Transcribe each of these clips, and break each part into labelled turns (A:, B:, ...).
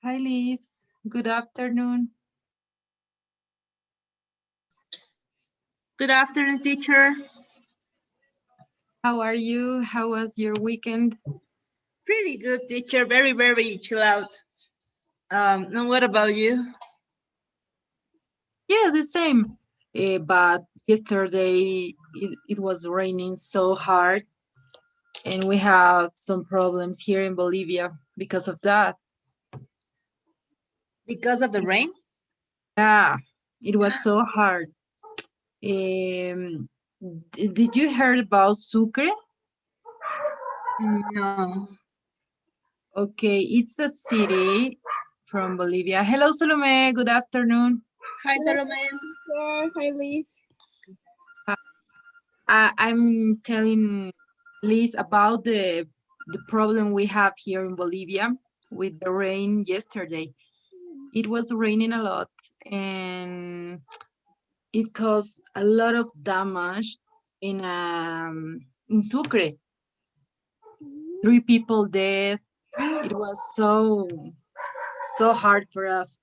A: Hi, Liz. Good afternoon.
B: Good afternoon, teacher.
A: How are you? How was your weekend?
B: Pretty good, teacher. Very, very chill out. And what about you?
A: Yeah, the same. But yesterday it was raining so hard, and we have some problems here in Bolivia because of that.
B: Because of the rain?
A: Yeah, it was so hard. Um, did you heard about Sucre?
B: No.
A: Okay, it's a city from Bolivia. Hello, Salome. Good afternoon.
B: Hi,
C: Hello,
B: Salome.
C: teacher. Hi, Liz.
A: I'm telling Liz about the problem we have here in Bolivia with the rain yesterday. It was raining a lot and it caused a lot of damage in Sucre. 3 people dead. It was so hard for us,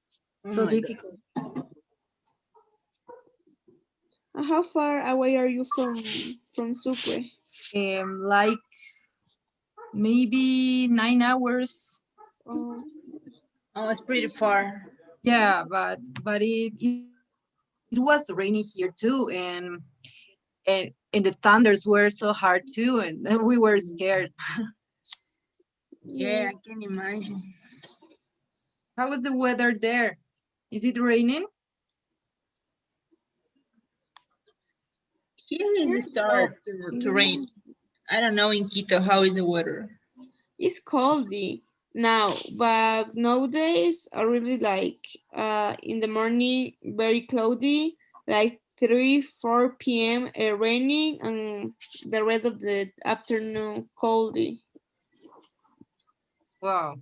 B: Oh
A: so
B: my God.
A: difficult.
C: How far away are you from Sucre?
A: Like maybe 9 hours.
C: Oh,
B: Oh, it's pretty far.
A: Yeah, but it was raining here too, and the thunders were so hard too, and we were scared.
B: Yeah,
C: yeah.
B: I can imagine.
A: How was the weather there? Is it raining?
B: Here is
C: Here,
B: the
C: no.
B: start to
C: No.
B: rain. I don't know in Quito how is the weather.
C: It's coldy now, but nowadays are really like in the morning very cloudy, like 3, 4 p.m. Raining, and the rest of the afternoon coldy.
A: Wow.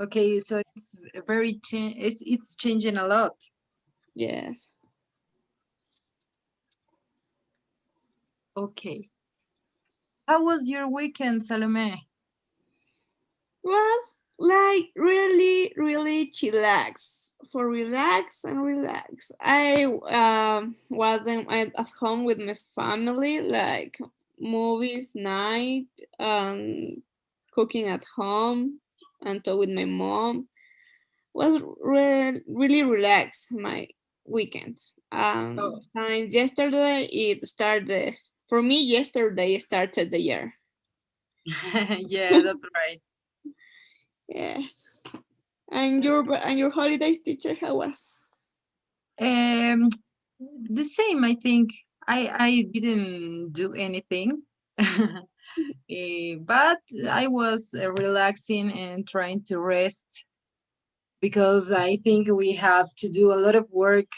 A: Okay, so it's it's changing a lot.
C: Yes.
A: Okay. How was your weekend, Salome?
C: Was like really chillax for relax and relax. I wasn't at home with my family, like movies night and cooking at home and talk with my mom. Was really relaxed my weekend.
A: Oh,
C: Since yesterday it started for me. Yesterday started the year.
A: yeah, that's right.
C: Yes. And your holidays, teacher, how was?
A: Um, the same, I think. I didn't do anything. But I was relaxing and trying to rest because I think we have to do a lot of work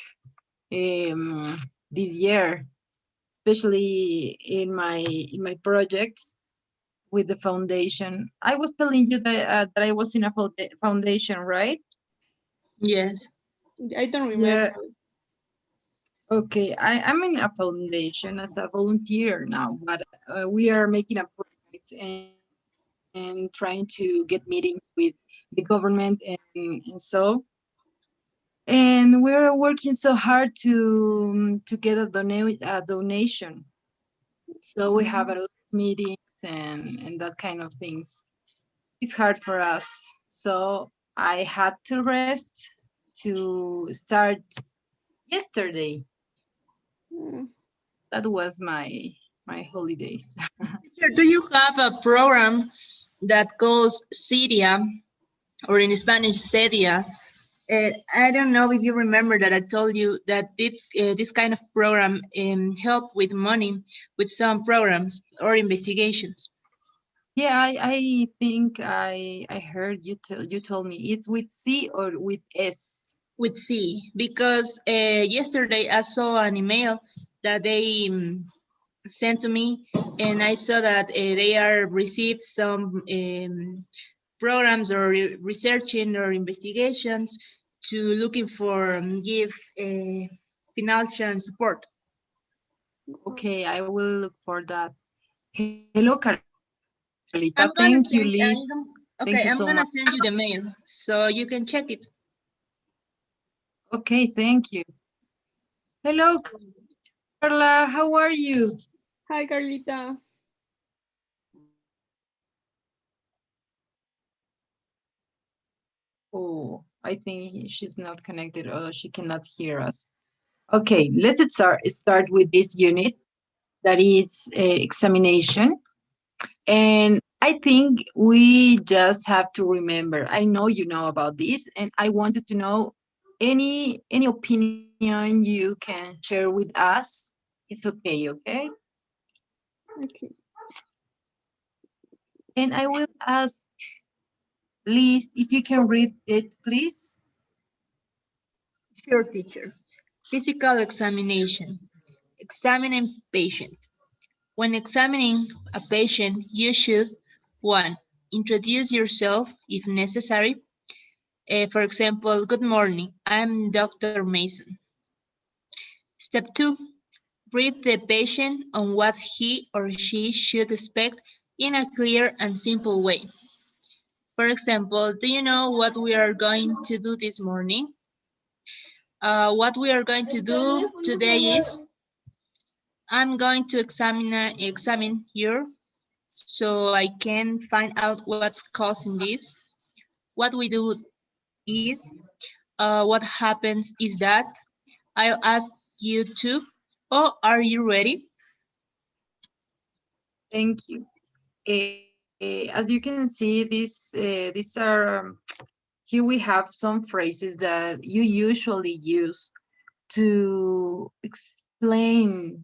A: um, this year, especially in my projects with the foundation. I was telling you that I was in a foundation, right?
C: Mm,
B: Yes.
C: I don't remember.
A: Yeah. Okay. I'm in a foundation as a volunteer now, but we are making a project and trying to get meetings with the government and so. And we're working so hard to get a donation. So we have a lot of meetings and that kind of things. It's hard for us. So I had to rest to start yesterday.
C: Mm.
A: That was my holidays.
B: Teacher, do you have a program that calls CEDIA, or in Spanish, CEDIA? I don't know if you remember that I told you that this kind of program help with money with some programs or investigations
A: Yeah, I think I heard you told me it's with C or with S.
B: with C, because yesterday I saw an email that they sent to me, and I saw that they are received some programs or researching or investigations to looking for give financial support.
A: Okay, I will look for that. Hello, Carlita. Thank you, Liz.
B: I'm gonna send.
A: Thank
B: Okay,
A: you
B: I'm
A: so
B: gonna
A: much.
B: send you the mail so you can check it.
A: Okay, thank you. Hello, Carla. How are you?
C: Hi, Carlitas.
A: Oh, I think she's not connected or she cannot hear us. Okay, let's start with this unit that is examination. And I think we just have to remember, I know you know about this, and I wanted to know any opinion you can share with us. It's okay, okay?
C: Okay.
A: And I will ask Liz if you can read it, please.
B: Sure, teacher. Physical examination. Examining patient. When examining a patient, you should 1. Introduce yourself if necessary. For example, good morning, I'm Dr. Mason. Step 2. Brief the patient on what he or she should expect in a clear and simple way. For example, do you know what we are going to do this morning? What we are going to do today is I'm going to examine you so I can find out what's causing this. What we do is, what happens is that I'll ask you to, oh, are you ready?
A: Thank you. As you can see, these are here we have some phrases that you usually use to explain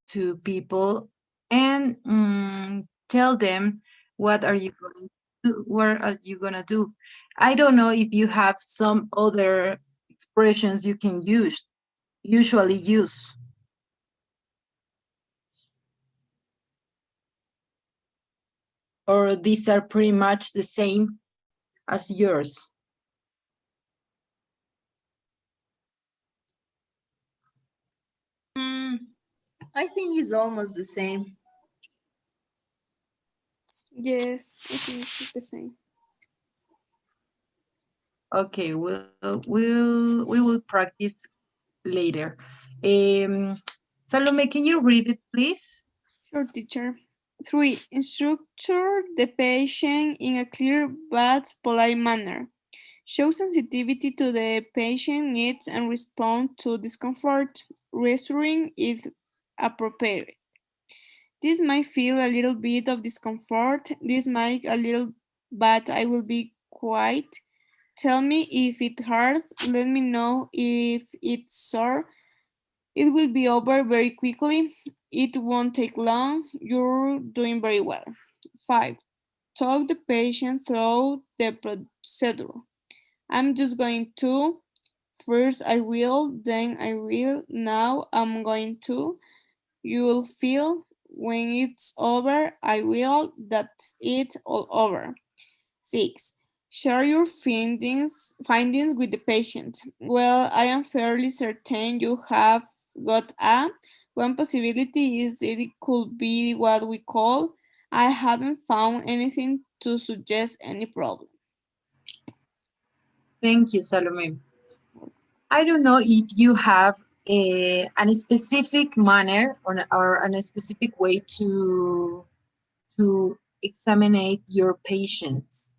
A: to people and tell them what are you going to do, what are you gonna do. I don't know if you have some other expressions you can usually use, or these are pretty much the same as yours.
B: Mm, I think it's almost the same.
C: Yes, I think it's the same.
A: Okay, we will practice later. Um, Salome, can you read it, please?
C: Sure, teacher. 3. Structure the patient in a clear but polite manner. Show sensitivity to the patient needs and respond to discomfort, reassuring if appropriate. This might feel a little bit of discomfort. This might a little, but I will be quiet. Tell me if it hurts. Let me know if it's sore. It will be over very quickly. It won't take long. You're doing very well. 5. Talk the patient through the procedure. I'm just going to. First I will, then I will, now I'm going to. You'll feel when it's over, I will, that's it, all over. 6. Share your findings with the patient. Well, I am fairly certain you have got a. One possibility is it could be what we call I haven't found anything to suggest any problem.
A: Thank you, Salome. I don't know if you have a specific manner or a specific way to examine your patients.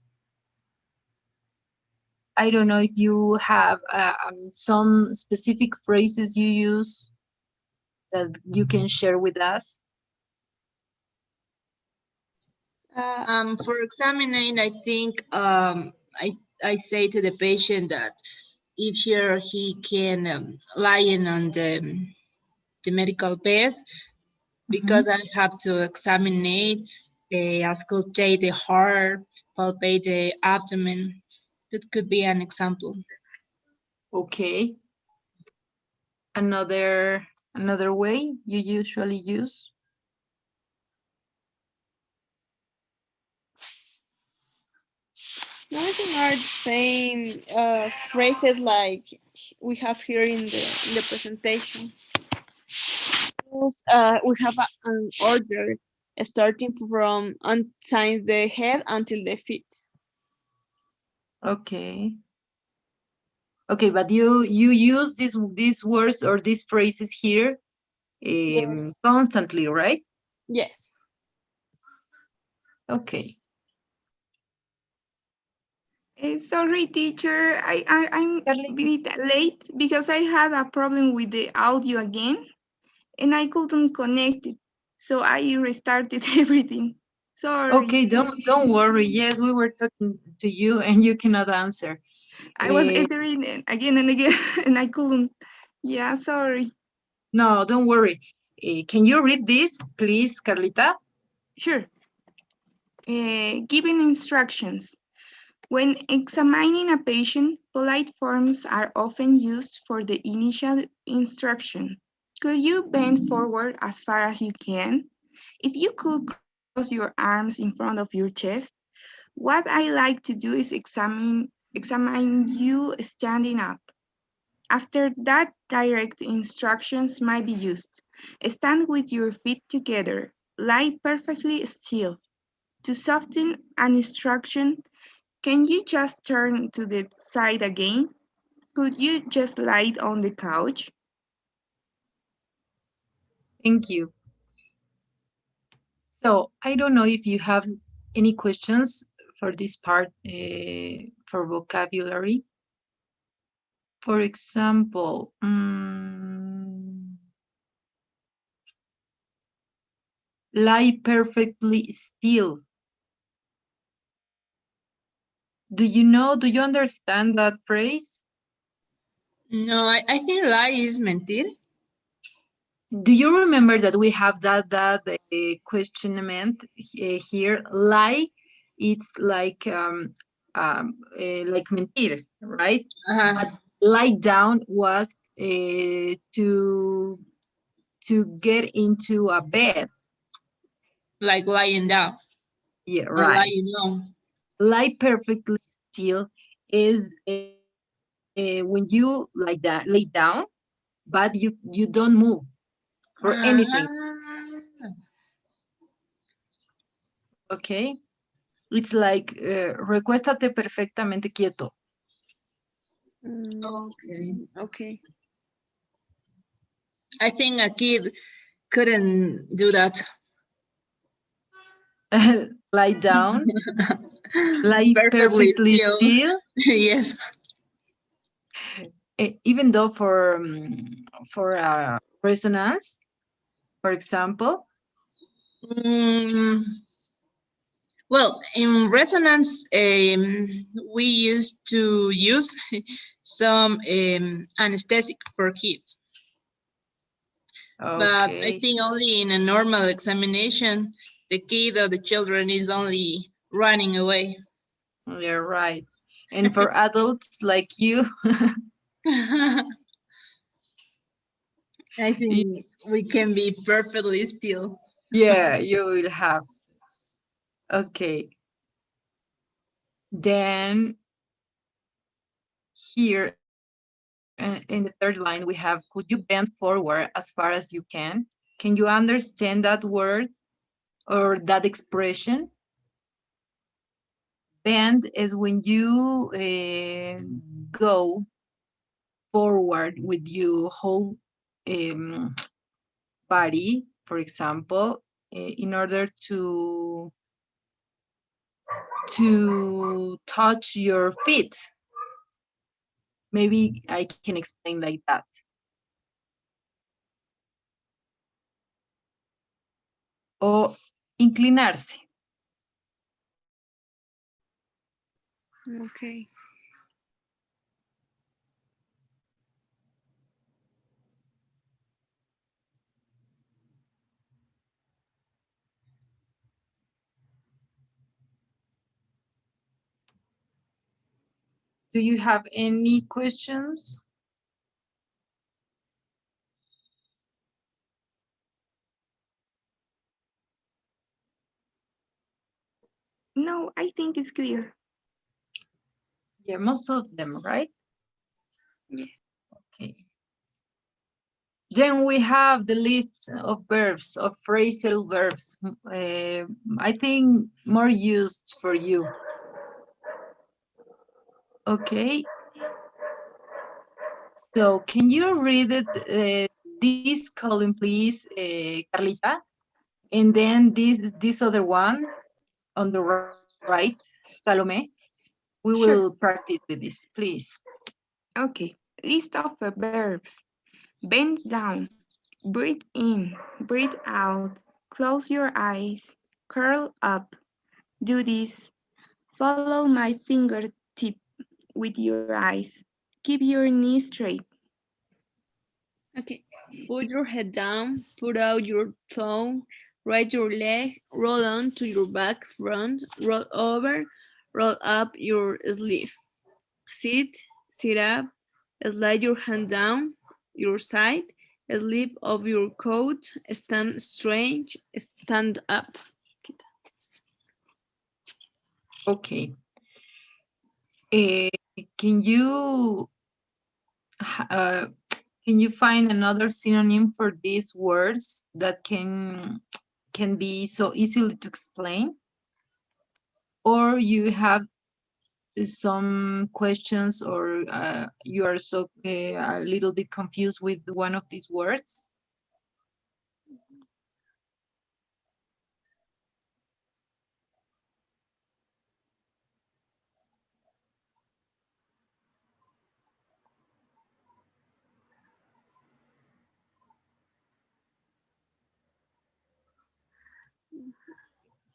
A: I don't know if you have some specific phrases you use that you can share with us.
C: Uh,
B: For examining, I think I say to the patient that if she or he can lying on the medical bed,
A: Mhm.
B: because I have to examine it, auscultate the heart, palpate the abdomen. That could be an example.
A: Okay. Another way you usually use.
C: Nothing are the same phrases like we have here in the presentation. We have an order starting from untying the head until the feet.
A: Okay. Okay, but you use these words or these phrases here
C: Yes.
A: constantly, right?
C: Yes.
A: Okay.
D: Sorry, teacher. I'm a
A: Carlita.
D: bit late because I had a problem with the audio again and I couldn't connect it. So I restarted everything. Sorry.
A: Okay, don't worry. Yes, we were talking to you and you cannot answer.
D: I was
A: Uh,
D: entering it again and again and I couldn't. Yeah, sorry.
A: no, don't worry. Can you read this, please, Carlita?
D: Sure. Giving instructions. When examining a patient, polite forms are often used for the initial instruction. Could you bend forward as far as you can? If you could cross your arms in front of your chest, what I like to do is examine you standing up. After that, direct instructions might be used. Stand with your feet together. Lie perfectly still. To soften an instruction, can you just turn to the side again? Could you just lie on the couch?
A: Thank you. So I don't know if you have any questions for this part for vocabulary. For example, lie perfectly still. Do you understand that phrase?
B: No, I think lie is mentir.
A: Do you remember that we have that questionment here? Lie, it's like mentir, right?
B: Uh-huh.
A: But lie down was to get into a bed.
B: Like lying down
A: Yeah,
B: or
A: right.
B: lying on.
A: Lie perfectly still is when you lay down, but you don't move for anything.
B: Ah,
A: Okay, it's like recuéstate perfectamente quieto.
B: okay.
C: Okay.
B: I think a kid couldn't do that.
A: Lie down, lie
B: Perfectly
A: perfectly
B: still.
A: still,
B: Yes.
A: even though for resonance, for example.
B: Mm, well, in resonance, we used to use some anesthetic for kids, but I
A: Okay,
B: think only in a normal examination, the kid or the children is only running away.
A: you're right. And for adults like you,
B: I think we can be perfectly still.
A: yeah, you will have. Okay, then here in the third line we have, could you bend forward as far as you can you understand that word or that expression? Bend is when you go forward with your whole um, body, for example, in order to touch your feet. Maybe I can explain like that. O inclinarse.
C: Okay.
A: Do you have any questions?
D: No, I think it's clear.
A: Yeah, most of them, right?
D: Yes.
A: Okay. Then we have the list of verbs, of phrasal verbs. I think more used for you. Okay. So can you read it, this column, please, Carlita? And then this other one on the right, Salome. We will
D: Sure.
A: practice with this, please.
D: Okay. List of verbs. Bend down. Breathe in. Breathe out. Close your eyes. Curl up. Do this. Follow my fingertip with your eyes. Keep your knees straight.
C: Okay. Put your head down, put out your tongue, raise your leg, roll on to your back front, roll over, roll up your sleeve. Sit, sit up, slide your hand down your side, slip of your coat, stand straight, stand up.
A: Okay. Can you uh, can you find another synonym for these words that can be so easily to explain? Or you have some questions, or you are so a little bit confused with one of these words?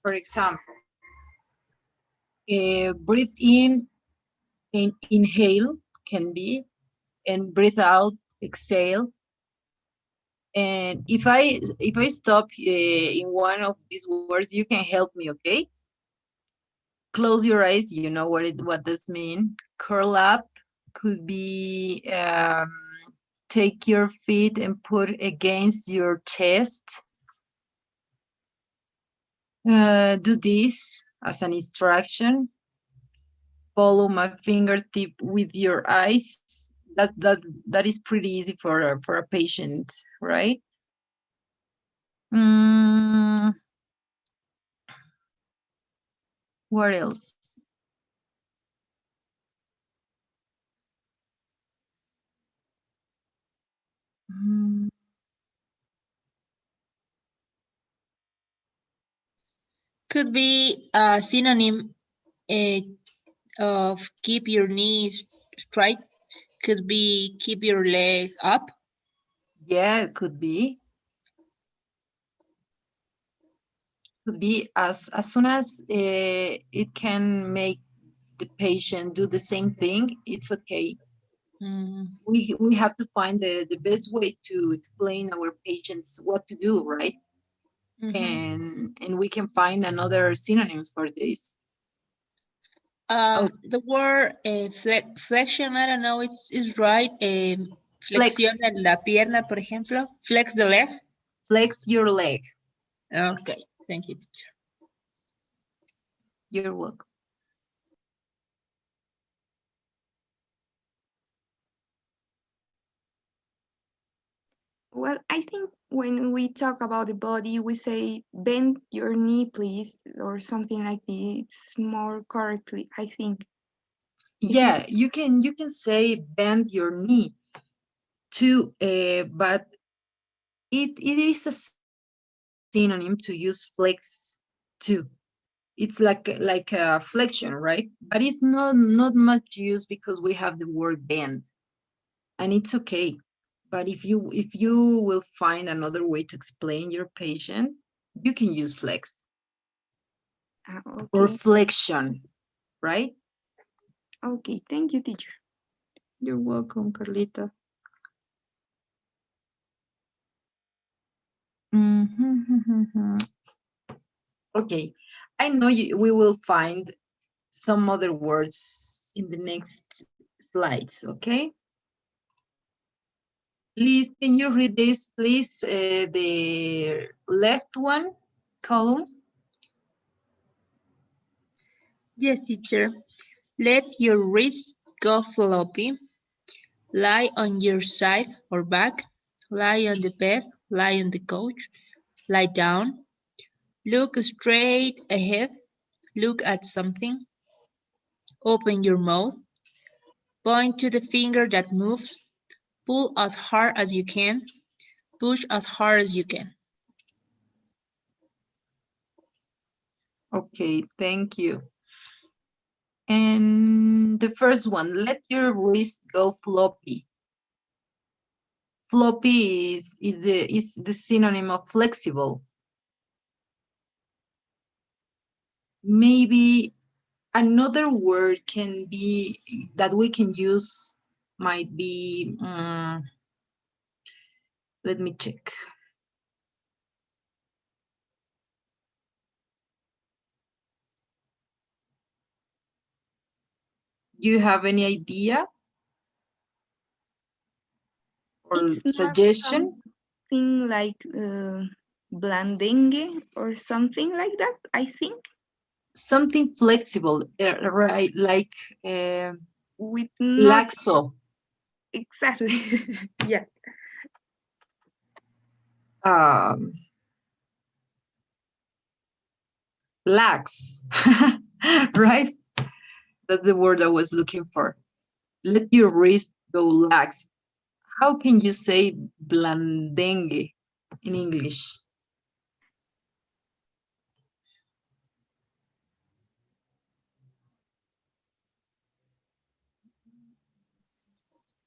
A: For example, breathe in, inhale can be, and breathe out, exhale. And if I stop in one of these words, you can help me, okay? Close your eyes. You know what does mean. Curl up could be take your feet and put against your chest. Do this as an instruction. Follow my fingertip with your eyes. That is pretty easy for a patient, right? Mm, what else? Mm,
B: Could be a synonym uh, of keep your knees straight. Could be keep your leg up.
A: yeah, it could be. Could be as soon as it can make the patient do the same thing, it's okay.
B: Mm,
A: We have to find the best way to explain our patients what to do, right?
B: mhm.
A: And we can find another synonyms for this. Oh,
B: The word flexion, I don't know, it's right.
A: flex
B: Flexiona la pierna, por ejemplo. Flex the leg.
A: flex your leg.
B: Okay, thank you.
A: You're welcome.
D: Well, I think when we talk about the body, we say bend your knee, please, or something like this. It's more correctly, I think. If you
A: Yeah, you can say bend your knee too, but it is a synonym to use flex too. It's like a flexion, right? But it's not much use because we have the word bend, and it's okay. But if you will find another way to explain your patient, you can use flex or
D: okay,
A: flexion, right?
D: okay. Thank you, teacher.
A: You're welcome, Carlita. Mhm. Okay, I know we will find some other words in the next slides, okay? Please, can you read this, please? The left one column.
B: Yes, teacher. Let your wrists go floppy. Lie on your side or back. Lie on the bed. Lie on the couch. Lie down. Look straight ahead. Look at something. Open your mouth. Point to the finger that moves. Pull as hard as you can. Push as hard as you can.
A: Okay, thank you. And the first one, let your wrist go floppy. Floppy is the synonym of flexible. Maybe another word can be that we can use might be let me check. Do you have any idea or
D: It's not
A: suggestion?
D: something like blandengue or something like that, I think.
A: Something flexible, right? Like
D: With not
A: laxo.
D: exactly. Yeah.
A: Um, lax, right? That's the word I was looking for. Let your wrist go lax. How can you say blandengue in English?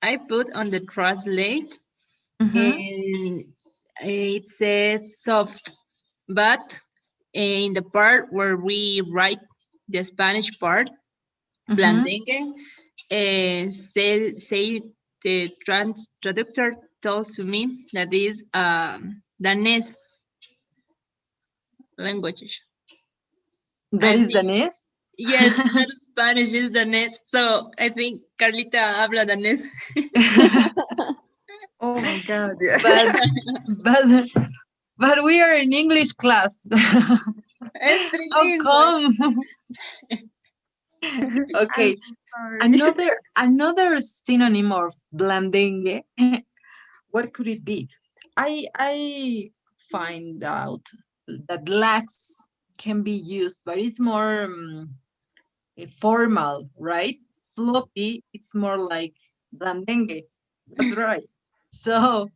B: I put on the translate
A: Mhm.
B: and it says soft, but in the part where we write the Spanish part,
A: Mhm.
B: blandengue, say the traductor told to me that is Danish language.
A: That
B: I
A: is
B: think,
A: Danese?
B: yes, not Spanish, is Danish. So I think Carlita habla Danish.
D: Oh my God. Yeah.
A: but but but we are in English class.
B: Es
A: How
B: trilingüe.
A: come?
D: I'm
A: Okay,
D: sorry.
A: another synonym of blandengue. What could it be? I find out that lax can be used, but it's more formal, right? Floppy, it's more like blandengue. That's right. So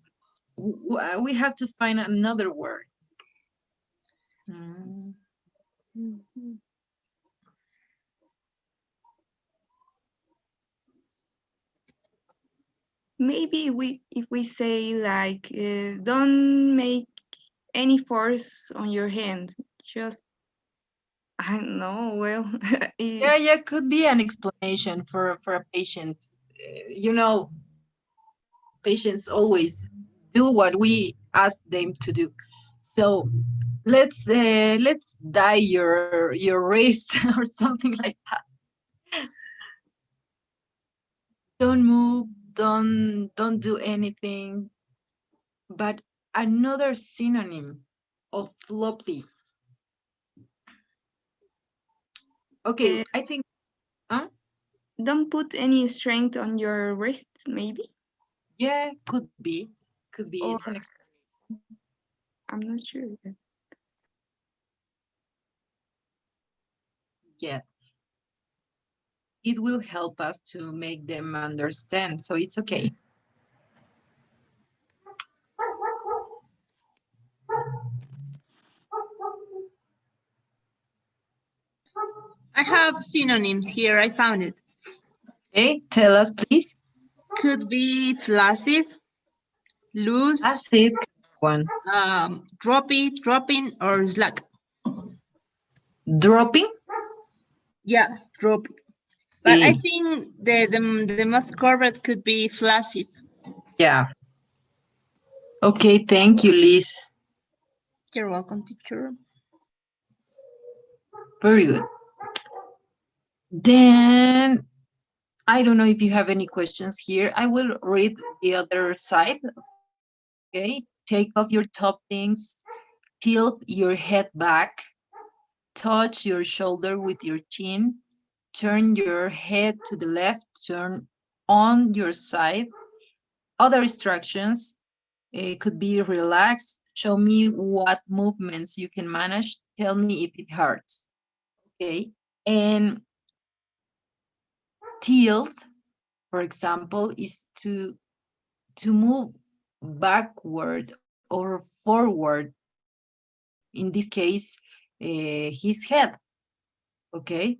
A: we have to find another word. Mm,
D: Mhm. Maybe if we say like don't make any force on your hand, just I don't know. Well,
A: Yeah,
D: it,
A: yeah, could be an explanation for a patient. You know, patients always do what we ask them to do. So let's dye your wrist or something like that. Don't move, don't do anything. But another synonym of floppy. Okay,
D: uh,
A: I think huh?
D: don't put any strength on your wrists, maybe,
A: Yeah, could be. It's
D: or
A: an explanation.
D: I'm not sure.
A: Yeah, it will help us to make them understand. So it's okay.
B: I have synonyms here. I found it.
A: Okay, tell us please.
B: Could be flaccid, loose,
A: That's it. One.
B: dropping, or slack.
A: Dropping.
B: Yeah, drop. But I
A: Okay.
B: think the most correct could be flaccid.
A: Yeah. Okay, thank you, Liz.
B: You're welcome, teacher.
A: Very good. Then I don't know if you have any questions here. I will read the other side. Okay. Take off your top things, tilt your head back, touch your shoulder with your chin, turn your head to the left, turn on your side. Other instructions, it could be relax, show me what movements you can manage, tell me if it hurts. Okay. And tilt. for example, is to move backward or forward, in this case, his head, okay?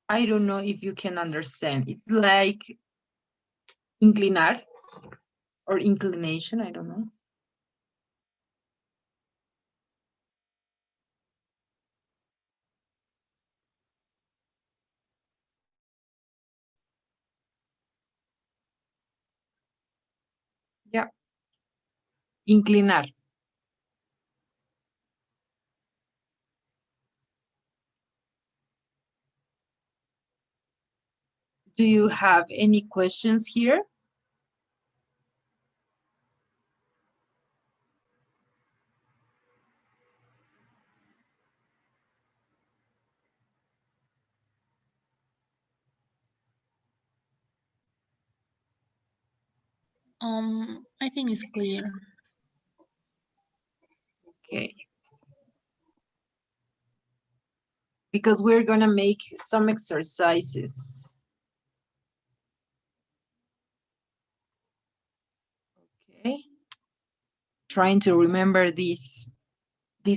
A: I don't know if you can understand. It's like inclinar or inclination, I don't know. Yeah, inclinar. Do you have any questions here?
B: I think it's clear.
A: Okay. Because we're gonna make some exercises. Okay. Trying to remember these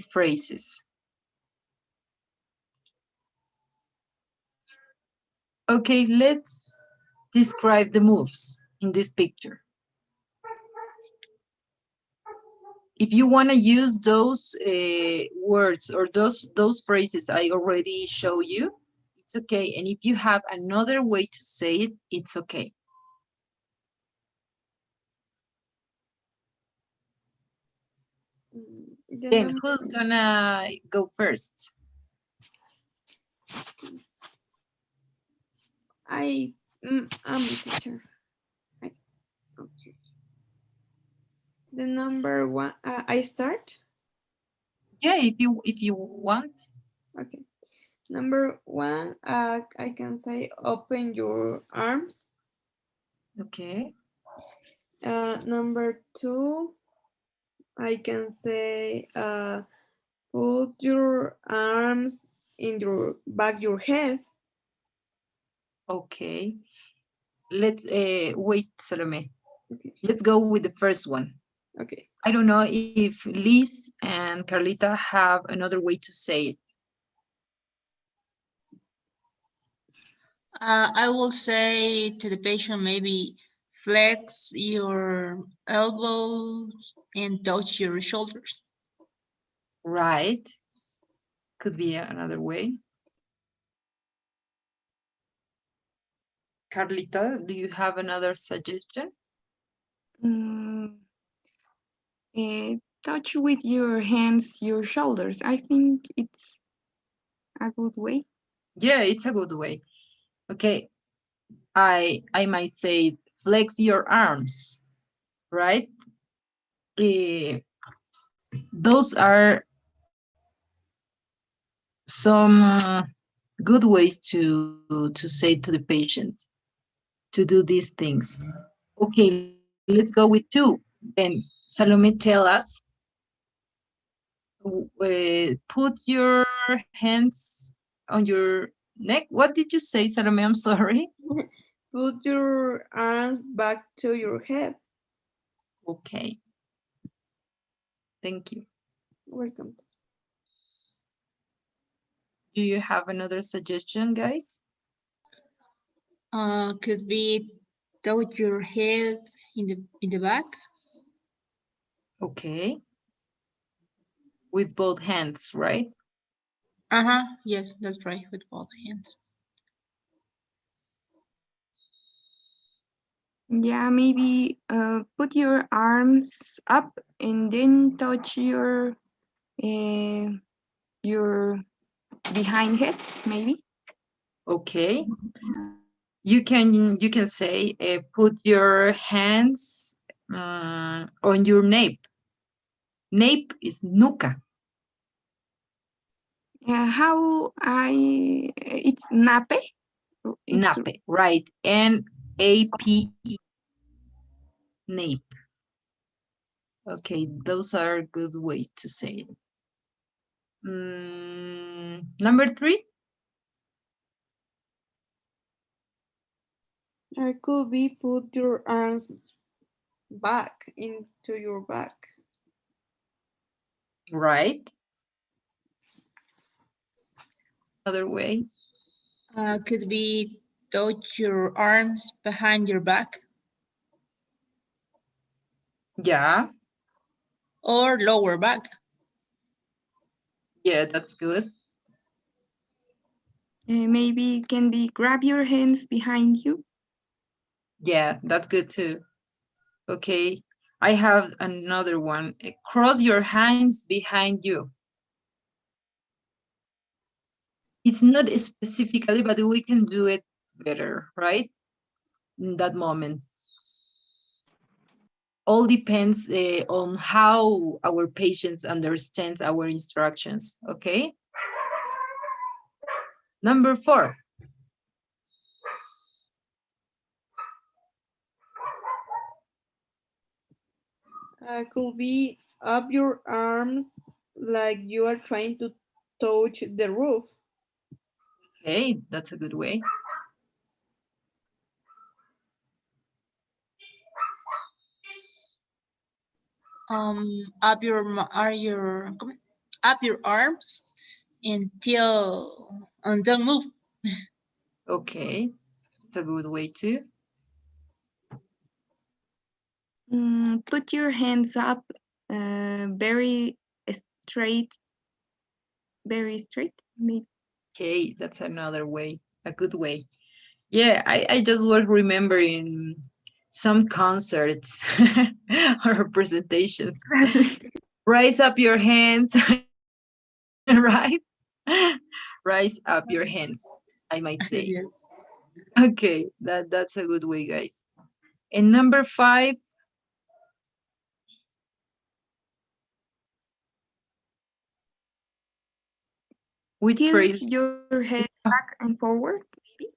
A: phrases. Okay, let's describe the moves in this picture. If you want to use those words or those phrases I already show you, it's okay. And if you have another way to say it, it's okay.
C: The
A: Then
C: number,
A: who's gonna go first?
C: I'm a teacher. Okay. The number one, I start.
A: Yeah, if you want.
C: Okay. Number one, I can say open your arms.
A: Okay.
C: Number two, I can say put your arms in your back your head.
A: Okay. Let's wait, Salome.
C: Okay.
A: Let's go with the first one.
C: Okay.
A: I don't know if Liz and Carlita have another way to say it.
B: I will say to the patient, maybe flex your elbows and touch your shoulders.
A: Right. Could be another way. Carlita, do you have another suggestion?
D: Mm, touch with your hands your shoulders. I think it's a good way.
A: Yeah, it's a good way. Okay. I might say flex your arms, right? Eh, those are some good ways to say to the patient to do these things. Okay, let's go with two. Then Salome, tell us, put your hands on your neck. What did you say, Salome? I'm sorry.
C: Put your arms back to your head.
A: Okay, thank you.
C: Welcome.
A: Do you have another suggestion, guys?
B: Could be touch your head in the back.
A: Okay, with both hands, right?
B: Yes, that's right, with both hands.
D: Yeah, maybe put your arms up and then touch uh, your behind head, maybe.
A: Okay. You can say put your hands on your nape. Nape is nuca.
D: How I it's nape. It's
A: Nape, right? Nape. Nape. Okay, those are good ways to say it. Number three.
C: Could be put your arms back into your back.
A: Right? Other way.
B: Could be touch your arms behind your back
A: Yeah.
B: or lower back.
A: Yeah, that's good.
D: Maybe it can be grab your hands behind you.
A: Yeah, that's good too. Okay. I have another one. Cross your hands behind you. It's not specifically, but we can do it better, right? In that moment. All depends on how our patients understand our instructions, okay? Number 4.
C: Could be up your arms like you are trying to touch the roof.
A: Okay, that's a good way.
B: Up your are your up your arms until and don't move.
A: Okay, it's a good way too.
D: Put your hands up very straight, very straight, maybe.
A: Okay, that's another way, a good way. Yeah, I just was remembering some concerts or presentations. Raise up your hands, right? Rise up your hands, I might say.
B: Yes.
A: Okay, that's a good way, guys. And number 5, with
D: Tilt
A: praise.
D: your head back and forward, maybe.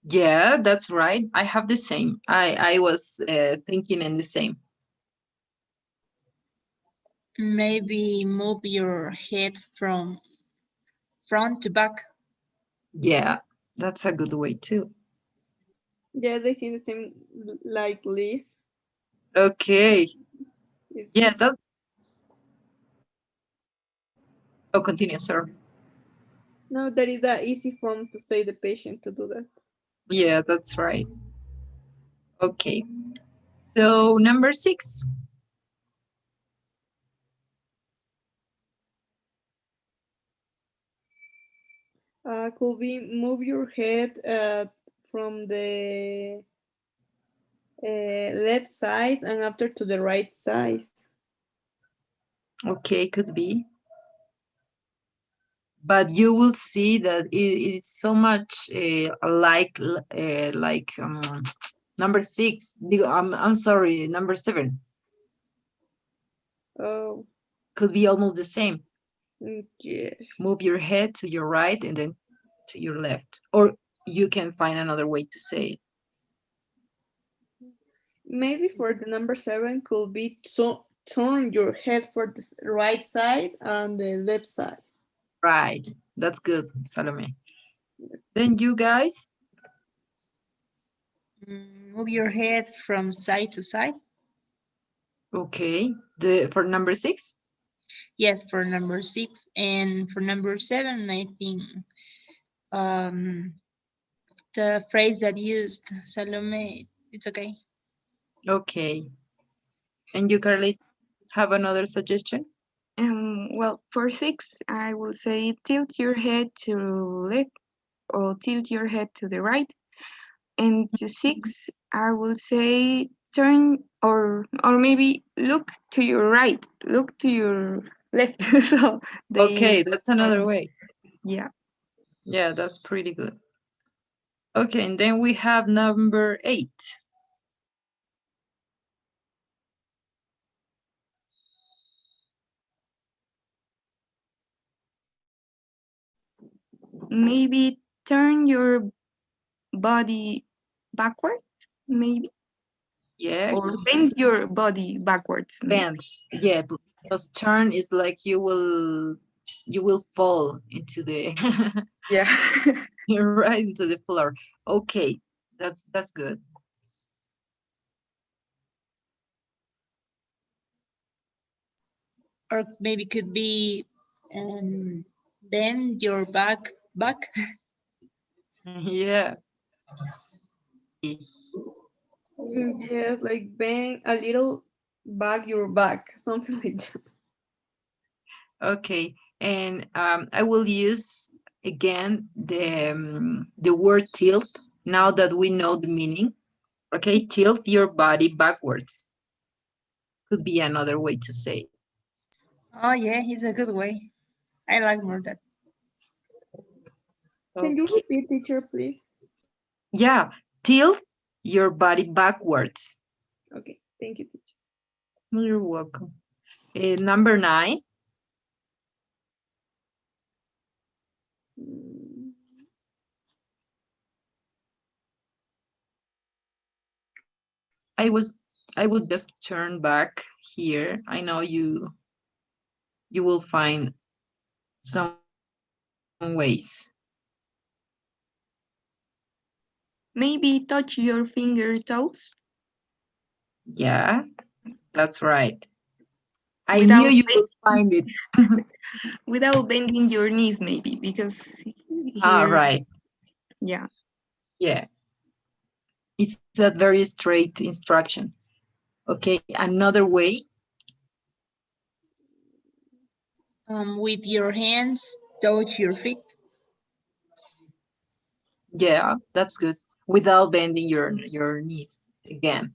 A: Yeah, that's right. I have the same. I was thinking in the same.
B: Maybe move your head from front to back.
A: Yeah, that's a good way too.
C: Yes, I think the same like Liz.
A: Okay. Yeah,
C: It's,
A: that's. Oh, continue, sir.
C: no, that is the easy form to say the patient to do that.
A: Yeah, that's right. Okay. So number 6.
C: Could be move your head from the left side and after to the right side.
A: Okay, could be. But you will see that it's so much like number 6. I'm sorry, number 7
C: Oh,
A: could be almost the same.
C: yeah.
A: Move your head to your right and then to your left, or you can find another way to say it.
C: Maybe for the number 7 could be to turn your head for the right side and the left side.
A: Right, that's good, Salome. Then you guys.
B: Move your head from side to side.
A: Okay, the for number 6.
B: Yes, for number 6. And for number 7, I think um, the phrase that used Salome, it's okay.
A: Okay, and you, Carly, have another suggestion?
D: Well, for 6, I will say tilt your head to left or tilt your head to the right. And to 6, I will say turn or maybe look to your right, look to your left. So they,
A: Okay, that's another way.
D: yeah.
A: Yeah, that's pretty good. Okay, and then we have number 8.
D: Maybe turn your body backwards, maybe,
A: Yeah,
D: or
A: could
D: bend your body backwards, maybe.
A: bend. Yeah, because turn is like you will fall into the
D: Yeah.
A: right into the floor. Okay, That's good.
B: Or maybe could be bend your back.
A: Yeah.
C: Yeah, like bang a little back your back, something like that.
A: Okay. And I will use again the word tilt now that we know the meaning. Okay, tilt your body backwards could be another way to say.
B: Oh yeah, it's a good way. I like more that.
C: Can you
A: Okay.
C: repeat, teacher, please?
A: Yeah, tilt your body backwards.
C: Okay, thank you, teacher.
A: You're welcome. Number 9.
C: Mm,
A: I would just turn back here. I know you will find some ways.
D: Maybe touch your finger toes
A: Yeah, that's right. I knew
D: without
A: you will find it.
D: without bending your knees, maybe, because
A: Ah,
D: here,
A: right.
D: yeah.
A: Yeah, it's a very straight instruction. Okay, another way.
B: With your hands, touch your feet.
A: Yeah, that's good. Without bending your knees again.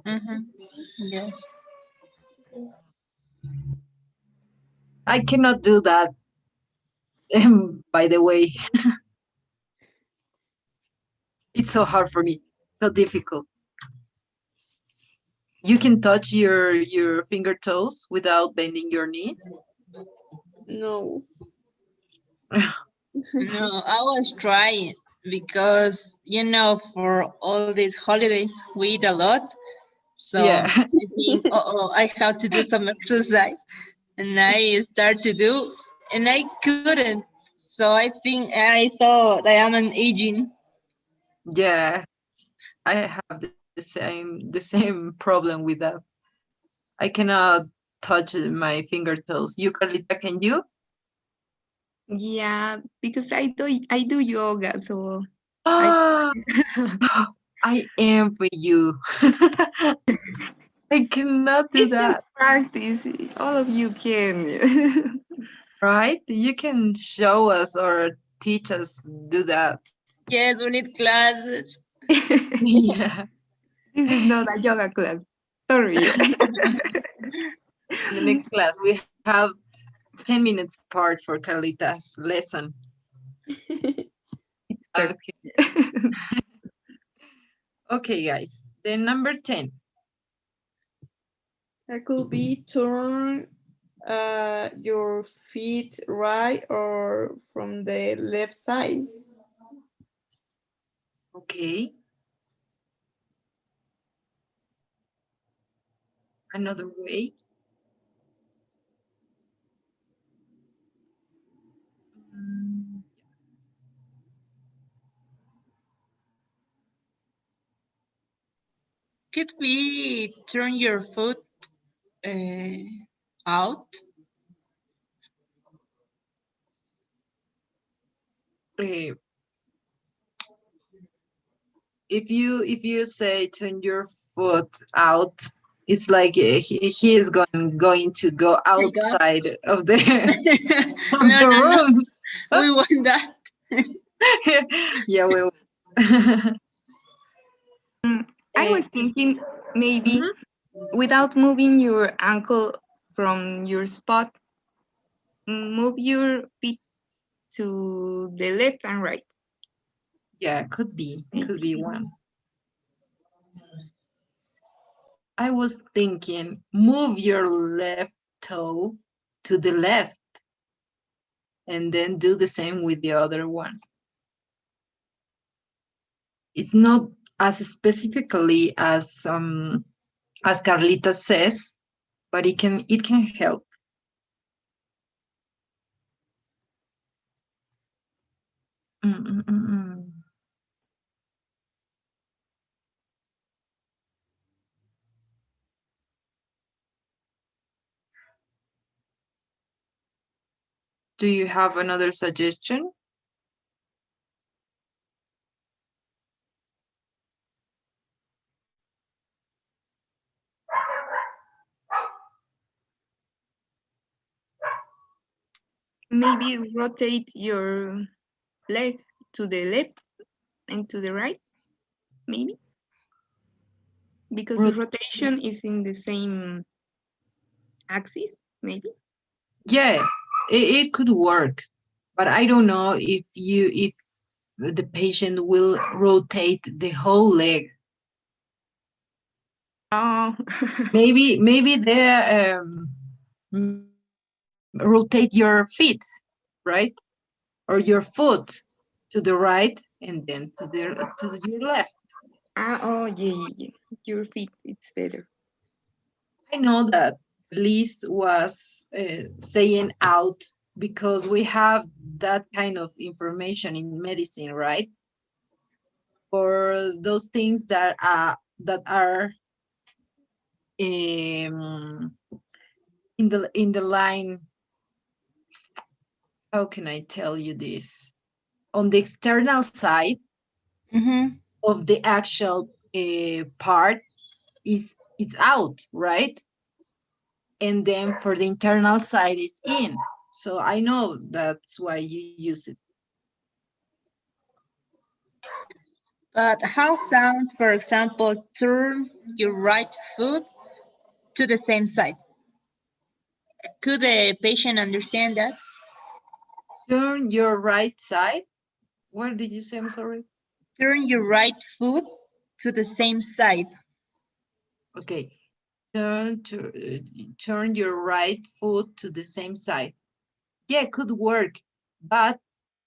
B: Mm-hmm. Yes.
A: I cannot do that. By the way, it's so hard for me. So difficult. You can touch your finger toes without bending your knees.
C: no.
B: No, I was trying because for all these holidays we eat a lot. So
A: Yeah.
B: I think, I have to do some exercise, and I start to do, and I couldn't. So I thought I am an aging.
A: Yeah. I have the same problem with that. I cannot touch my finger toes. You, Carlita, can you?
D: Yeah, because I do yoga, so I
A: Ah, I envy you. I cannot do
D: it's
A: that.
D: just practice. All of you can.
A: Right? You can show us or teach us do that.
B: Yes, we need classes.
A: Yeah.
D: This is not a yoga class. Sorry.
A: In the next class, we have 10 minutes apart for Carlita's lesson.
D: It's perfect.
A: Okay. Okay, guys. Then number 10.
C: That could be turn your feet right or from the left side.
A: Okay. Another way. Mm,
B: Could we turn your foot uh, out?
A: eh, if you say turn your foot out, it's like he is going to go
B: Take off?
A: outside of the of
B: No,
A: the
B: no, no.
A: room.
B: We want that.
A: Yeah, we will.
D: I
A: Eh,
D: was thinking maybe
A: mhm.
D: without moving your ankle from your spot, move your feet to the left and right.
A: Yeah, could be
D: Maybe.
A: one. I was thinking move your left toe to the left and then do the same with the other one. It's not as specifically as Carlita says, but it can help. Mm, mm, mm, mm. Do you have another suggestion?
D: Maybe rotate your leg to the left and to the right, maybe? Because the rotation is in the same axis, maybe?
A: Yeah, it could work, but I don't know if the patient will rotate the whole leg.
D: Oh,
A: Maybe they rotate your feet, right? Or your foot to the right and then to your left.
D: oh, yeah. Your feet, it's better.
A: I know that Liz was saying out because we have that kind of information in medicine, right? For those things that are in the line. How can I tell you this? On the external side of the actual part is it's out, right? And then for the internal side is in. So I know that's why you use it.
B: But how sounds, for example, turn your right foot to the same side? Could the patient understand that?
A: Turn your right side. What did you say? I'm sorry.
B: Turn your right foot to the same side.
A: Okay. Turn your right foot to the same side. Yeah, could work, but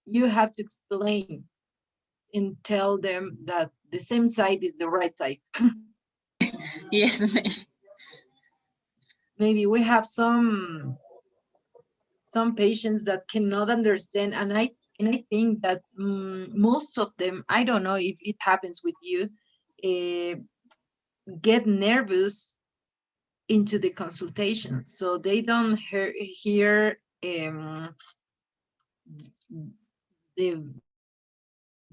A: you have to explain and tell them that the same side is the right side.
B: Yes.
A: Maybe we have some patients that cannot understand, and I think that most of them, I don't know if it happens with you, get nervous into the consultation, so they don't hear the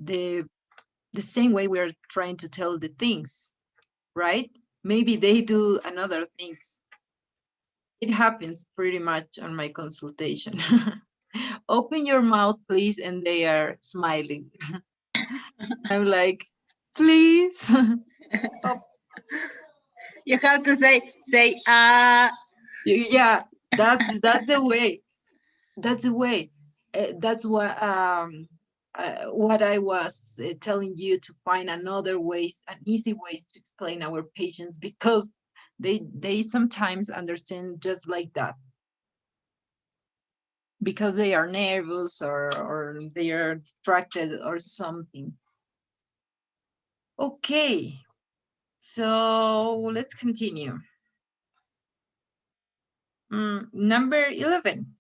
A: the the same way we're trying to tell the things, right? Maybe they do another things. It happens pretty much on my consultation. Open your mouth, please, and they are smiling. I'm like, please.
B: You have to say,
A: Yeah, that's the way. That's the way. That's what I was telling you, to find another ways, an easy ways to explain our patients, because they sometimes understand just like that, because they are nervous or they are distracted or something. Okay, so let's continue. Number 11.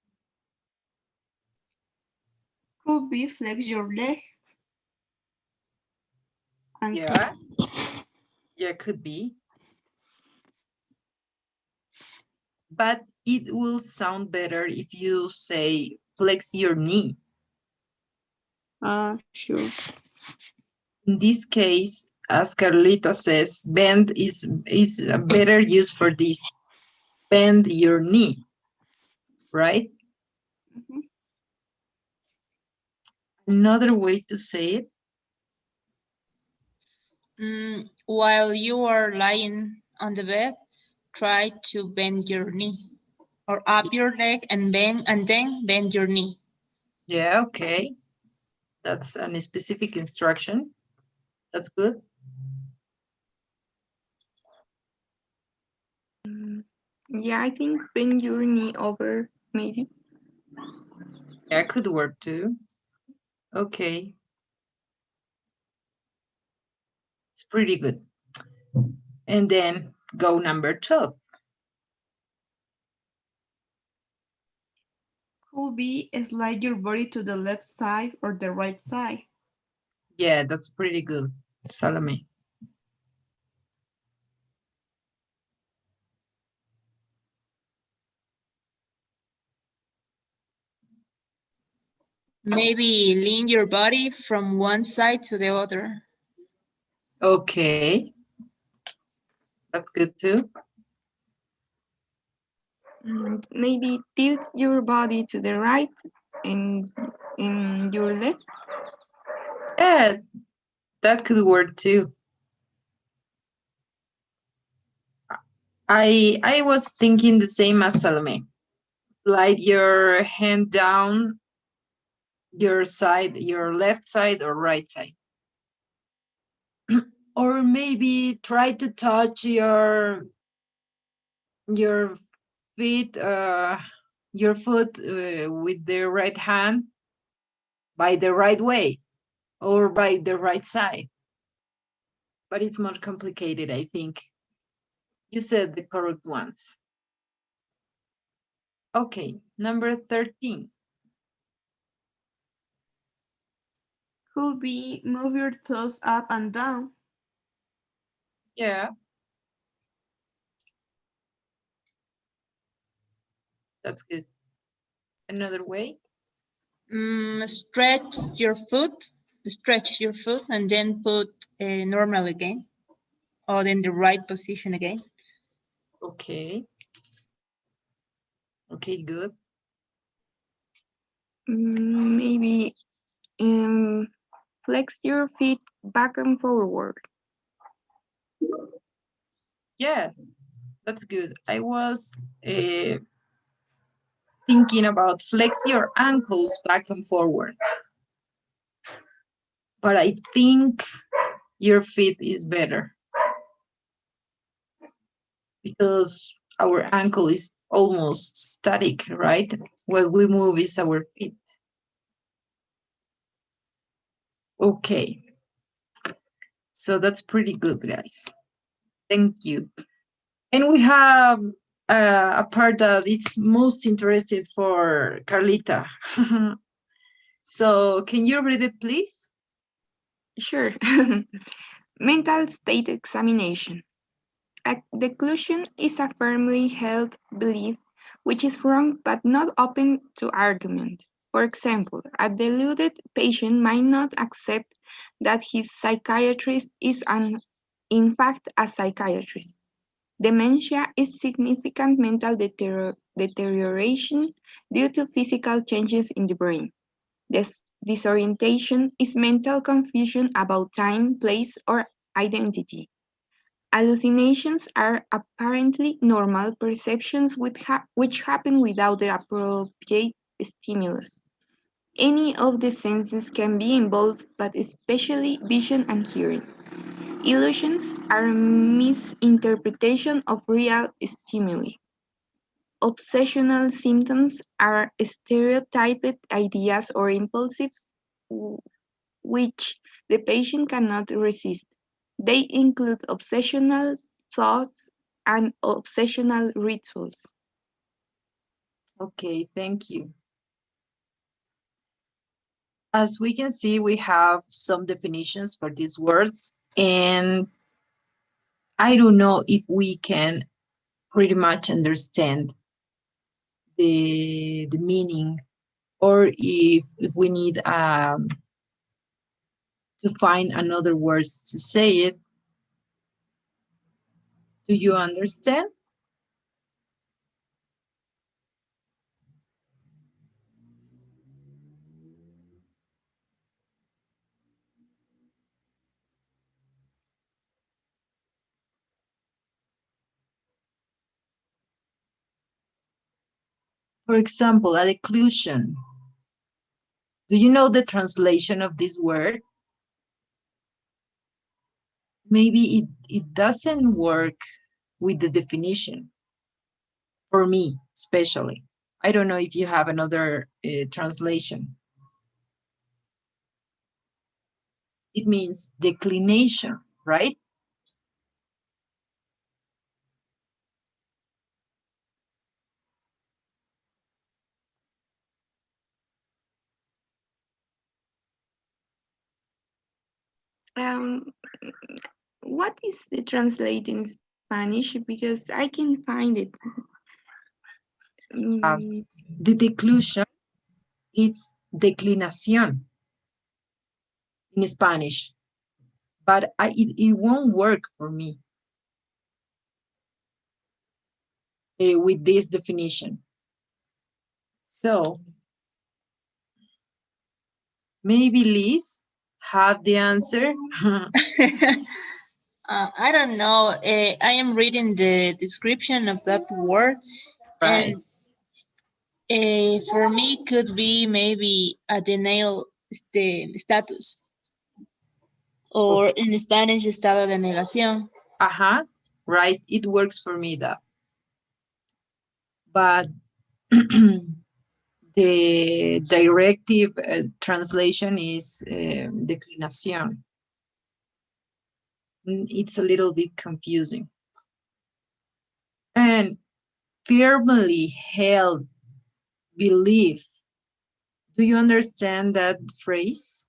C: Could be flex your leg. And
A: Yeah, yeah, could be. But it will sound better if you say flex your knee.
C: sure.
A: In this case, as Carlita says, bend is a better use for this. Bend your knee, right? Another way to say it.
B: while you are lying on the bed, try to bend your knee, or up your leg and then bend your knee.
A: Yeah, okay. That's a specific instruction. That's good.
D: Yeah, I think bend your knee over, maybe.
A: Yeah, could work too. Okay. It's pretty good. And then go number 12.
C: Could be slide your body to the left side or the right side.
A: Yeah, that's pretty good, Salome.
B: Maybe lean your body from one side to the other.
A: Okay, that's good too.
D: Maybe tilt your body to the right and your left.
A: Yeah, that could work too. I was thinking the same as Salome. Slide your hand down your side, your left side or right side. Or maybe try to touch your feet, your foot with the right hand by the right way or by the right side. But it's more complicated, I think. You said the correct ones. Okay, number 13.
C: Could be move your toes up and down.
A: Yeah, that's good. Another way.
B: Stretch your foot and then put normal again, or in the right position again.
A: Okay. Okay, good.
D: Maybe flex your feet back and forward.
A: Yeah, that's good. I was thinking about flex your ankles back and forward, but I think your feet is better because our ankle is almost static, right? What we move is our feet. Okay, so that's pretty good, guys. Thank you. And we have a part that it's most interested for Carlita. So can you read it, please?
D: Sure. Mental state examination. A declusion is a firmly held belief which is wrong but not open to argument. For example, a deluded patient might not accept that his psychiatrist is in fact a psychiatrist. Dementia is significant mental deterioration due to physical changes in the brain. Disorientation is mental confusion about time, place, or identity. Hallucinations are apparently normal perceptions which happen without the appropriate stimulus. Any of the senses can be involved, but especially vision and hearing. Illusions are misinterpretation of real stimuli. Obsessional symptoms are stereotyped ideas or impulsives which the patient cannot resist. They include obsessional thoughts and obsessional rituals.
A: Okay, thank you. As we can see, we have some definitions for these words, and I don't know if we can pretty much understand the meaning, or if we need to find another words to say it. Do you understand? For example, a declusion. Do you know the translation of this word? Maybe it doesn't work with the definition, for me especially. I don't know if you have another translation. It means declination, right?
D: Um, what is the translate in Spanish? Because I can find it.
A: Uh,
D: Mm,
A: the declusion, it's declinación in Spanish, but it won't work for me with this definition. So maybe Liz have the answer.
B: I don't know. I am reading the description of that word,
A: Right.
B: and for me could be maybe a denial status, or
A: Okay.
B: in Spanish, estado de negación.
A: Right. It works for me that. But the directive translation is declinación. It's a little bit confusing. And firmly held belief. Do you understand that phrase?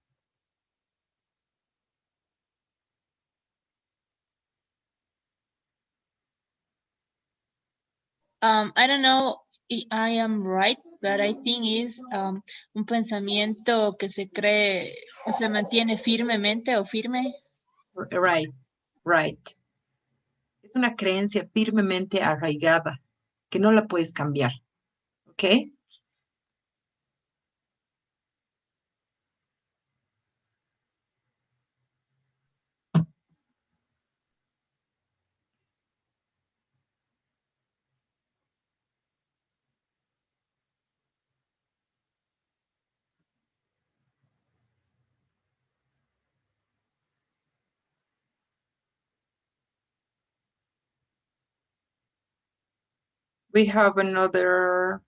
B: I don't know if I am right, but I think is un pensamiento que se cree o se mantiene firmemente o firme.
A: Right, right. Es una creencia firmemente arraigada que no la puedes cambiar. ¿Ok? We have another.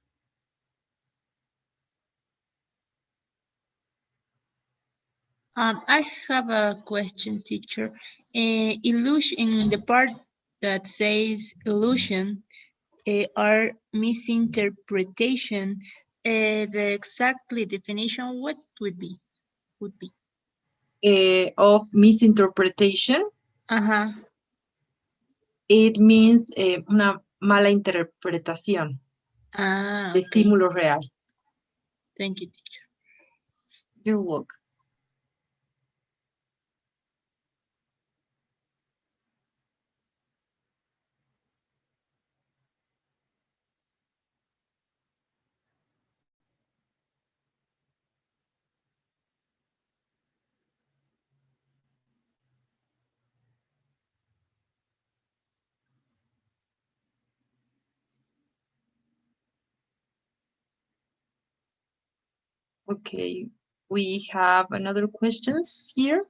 B: I have a question, teacher. Illusion, in the part that says illusion, are misinterpretation. The exactly definition, what would be?
A: Of misinterpretation. It means una mala interpretación de
B: Okay.
A: estímulo real.
B: Thank you, teacher.
A: You're welcome. Okay, we have another questions here.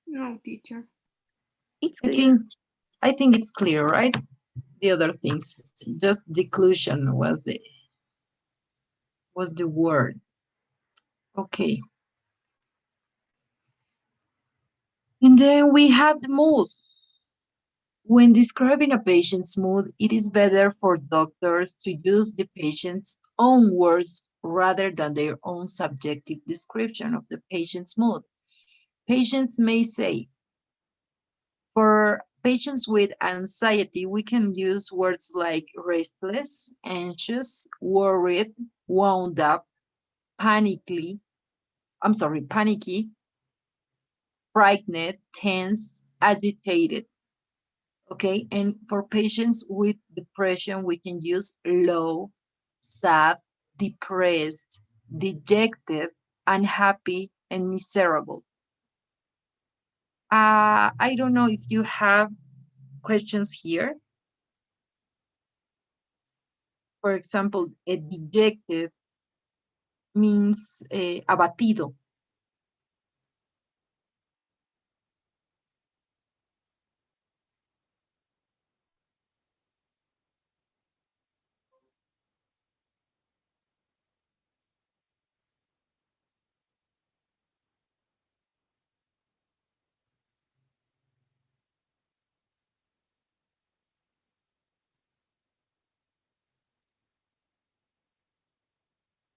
C: No, teacher.
D: It's
A: I
D: clear.
A: think it's clear, right? The other things, just declusion was the word. Okay. And then we have the mood. When describing a patient's mood, it is better for doctors to use the patient's own words rather than their own subjective description of the patient's mood. Patients may say, for patients with anxiety, we can use words like restless, anxious, worried, wound up, panicky, frightened, tense, agitated. Okay, and for patients with depression, we can use low, sad, depressed, dejected, unhappy, and miserable. I don't know if you have questions here. For example, dejected means abatido.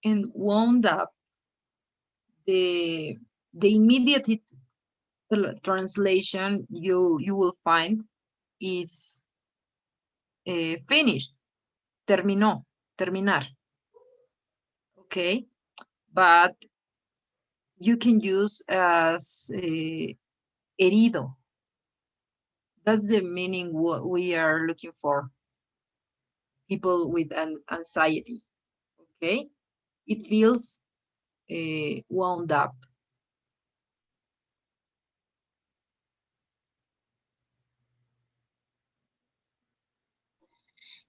A: And wound up, the immediate translation you will find is finished, terminó, terminar. Okay, but you can use as herido. That's the meaning what we are looking for. People with an anxiety. Okay, it feels wound up.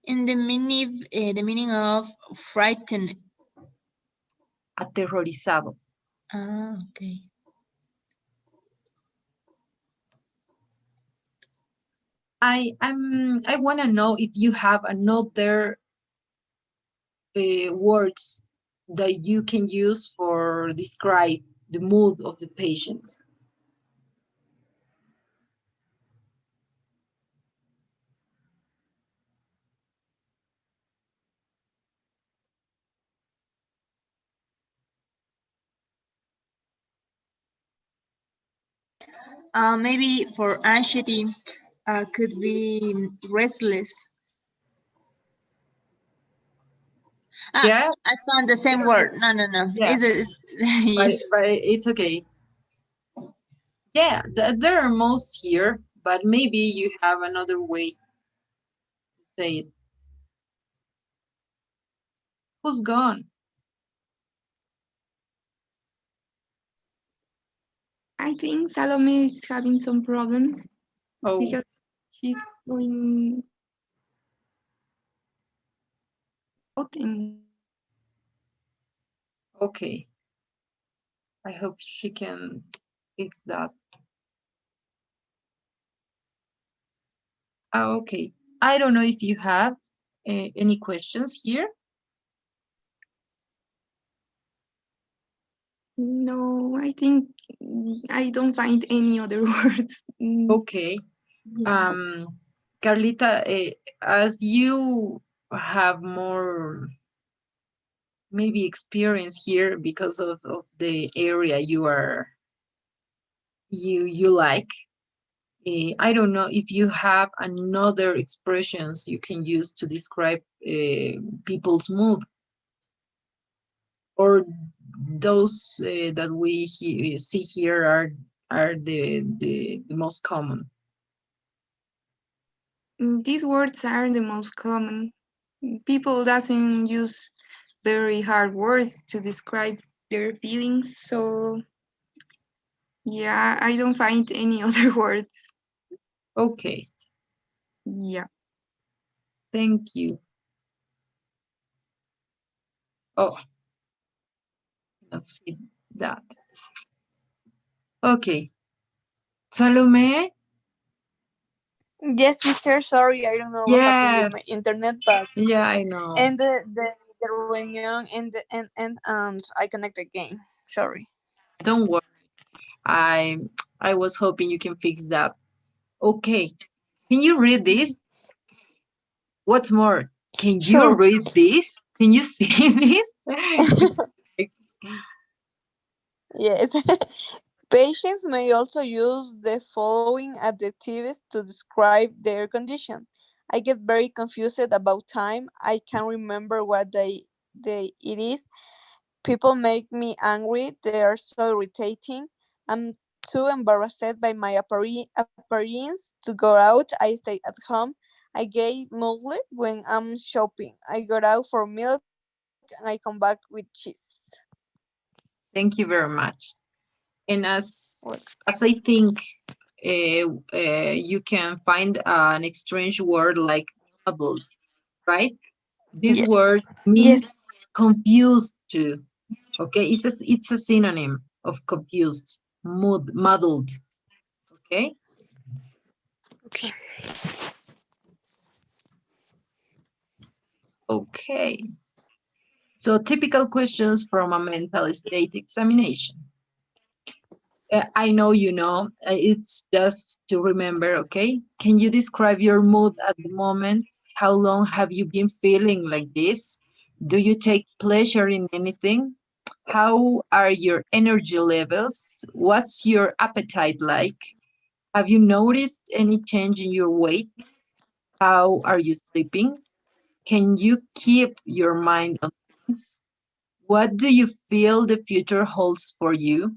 B: And the meaning of frightened.
A: Aterrorizado.
B: Ah, okay.
A: I want to know if you have another words that you can use for describe the mood of the patients.
B: Maybe for anxiety, could be restless. Ah,
A: Yeah,
B: I found the same word.
A: yes,
B: No, no, no.
A: yeah,
B: Is it? Yes.
A: but it's okay. Yeah, there are most here, but maybe you have another way to say it. Who's gone?
D: I think Salome is having some problems
A: Oh,
D: because she's going out and
A: okay. I hope she can fix that. Okay. I don't know if you have any questions here.
D: no, I think I don't find any other words.
A: Okay.
B: Yeah.
A: Carlita, as you have more maybe experience here because of the area you like, I don't know if you have another expressions you can use to describe people's mood, or those that we see here are the most common.
D: These words are the most common. People doesn't use very hard words to describe their feelings, so yeah, I don't find any other words.
A: Okay,
D: Yeah.
A: thank you. Oh, let's see that. Okay, Salome.
C: Yes, teacher. Sorry, I don't know what happened with
A: Yeah,
C: my internet, but
A: yeah, I know.
C: and the reunion and I connect again. Sorry.
A: Don't worry. I I was hoping you can fix that. Okay, can you read this? What's more, can you
C: Sure.
A: read this? Can you see this?
C: Yes. Patients may also use the following adjectives to describe their condition. I get very confused about time. I can't remember what day it is. People make me angry. They are so irritating. I'm too embarrassed by my appearance to go out. I stay at home. I get mugly when I'm shopping. I go out for milk and I come back with cheese.
A: Thank you very much. And as
C: Well,
A: I think you can find an strange word like muddled, right? This
C: yes.
A: word
C: Yes.
A: means confused too. Okay, it's a synonym of confused, muddled. Okay,
C: Okay.
A: okay. So typical questions from a mental state examination. I know you know. It's just to remember, okay? Can you describe your mood at the moment? How long have you been feeling like this? Do you take pleasure in anything? How are your energy levels? What's your appetite like? Have you noticed any change in your weight? How are you sleeping? Can you keep your mind on things? What do you feel the future holds for you?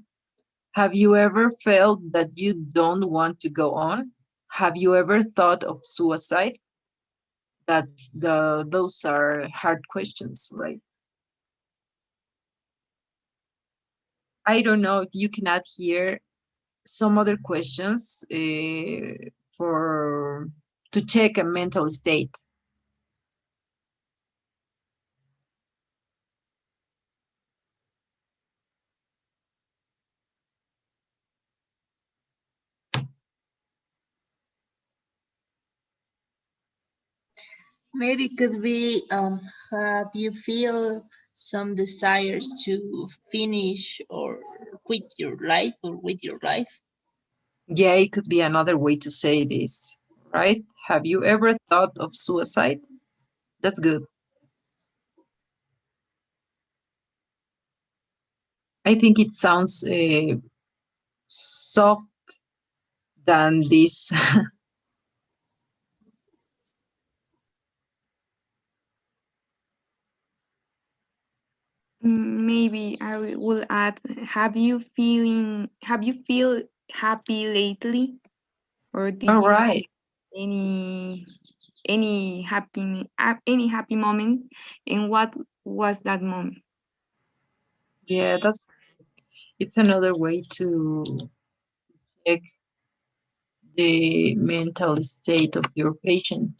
A: Have you ever felt that you don't want to go on? Have you ever thought of suicide? That those are hard questions, right? I don't know if you can add here some other questions for to check a mental state.
B: Maybe could be have you feel some desires to finish or quit your life or with your life?
A: Yeah, it could be another way to say this, right? Have you ever thought of suicide? That's good. I think it sounds soft than this.
D: Maybe will add, have you feel happy lately? Or did
A: All
D: you have
A: right.
D: any any happy moment? And what was that moment?
A: Yeah, that's it's another way to check the mental state of your patient.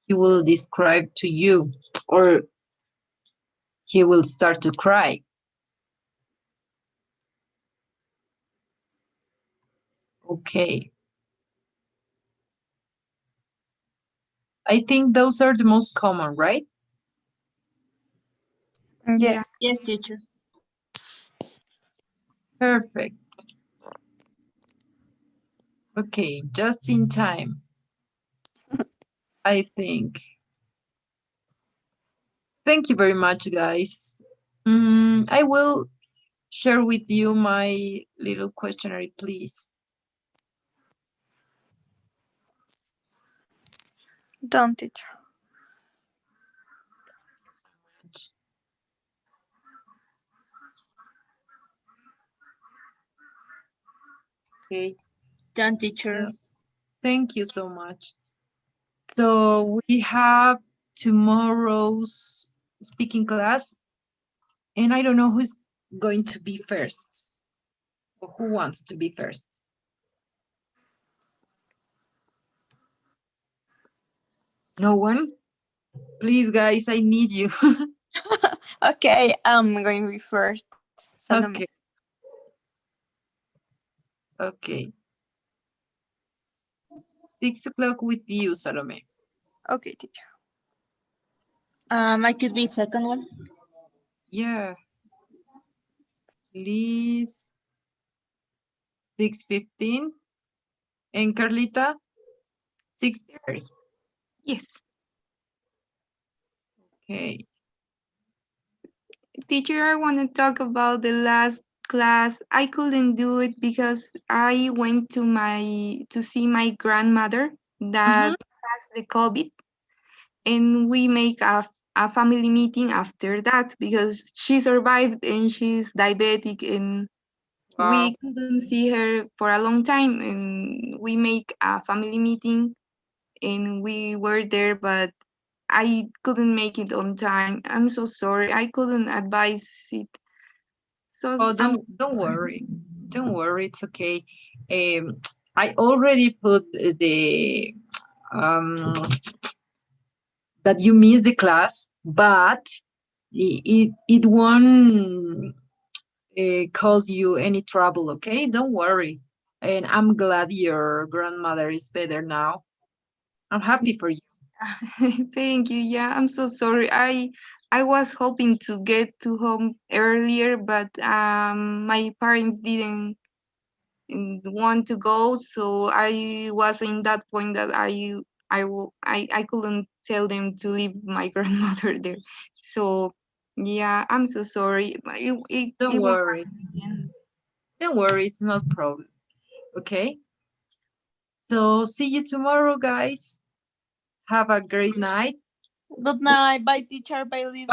A: He will describe to you, or he will start to cry. Okay. I think those are the most common, right?
D: Yeah.
C: Yes.
B: Yes, teacher.
A: Perfect. Okay, just in time, I think. Thank you very much, guys. I will share with you my little questionnaire, please.
C: Don't, teacher.
A: Okay,
B: Done,
A: so
B: teacher.
A: thank you so much. So we have tomorrow's speaking class, and I don't know who's going to be first or who wants to be first. No one? Please, guys, I need you.
C: Okay, I'm going to be first. Salome.
A: Okay, okay. 6 o'clock with you, Salome.
C: Okay, teacher.
B: I could be second one.
A: Yeah, please. 6:15. And Carlita, 6:30.
D: Yes.
A: Okay.
D: Teacher, I want to talk about the last class. I couldn't do it because I went to see my grandmother that
A: Mhm.
D: has the COVID, and we make a family meeting after that because she survived and she's diabetic, and
A: Wow.
D: we couldn't see her for a long time, and we make a family meeting and we were there, but I couldn't make it on time. I'm so sorry. I couldn't advise it. So
A: Oh,
D: I'm
A: don't worry. Don't worry. It's okay. I already put the um that you missed the class, but it won't cause you any trouble. Okay, don't worry. And I'm glad your grandmother is better now. I'm happy for you.
D: thank you. Yeah, I'm so sorry. I was hoping to get to home earlier, but my parents didn't want to go, so I was in that point that I couldn't tell them to leave my grandmother there. So yeah, I'm so sorry. But
A: Don't
D: it won't
A: worry.
D: happen again.
A: Don't worry. It's not problem. Okay. So see you tomorrow, guys. Have a great night.
C: Good night. Bye, teacher. Bye,
A: Bye.
C: Lisbeth.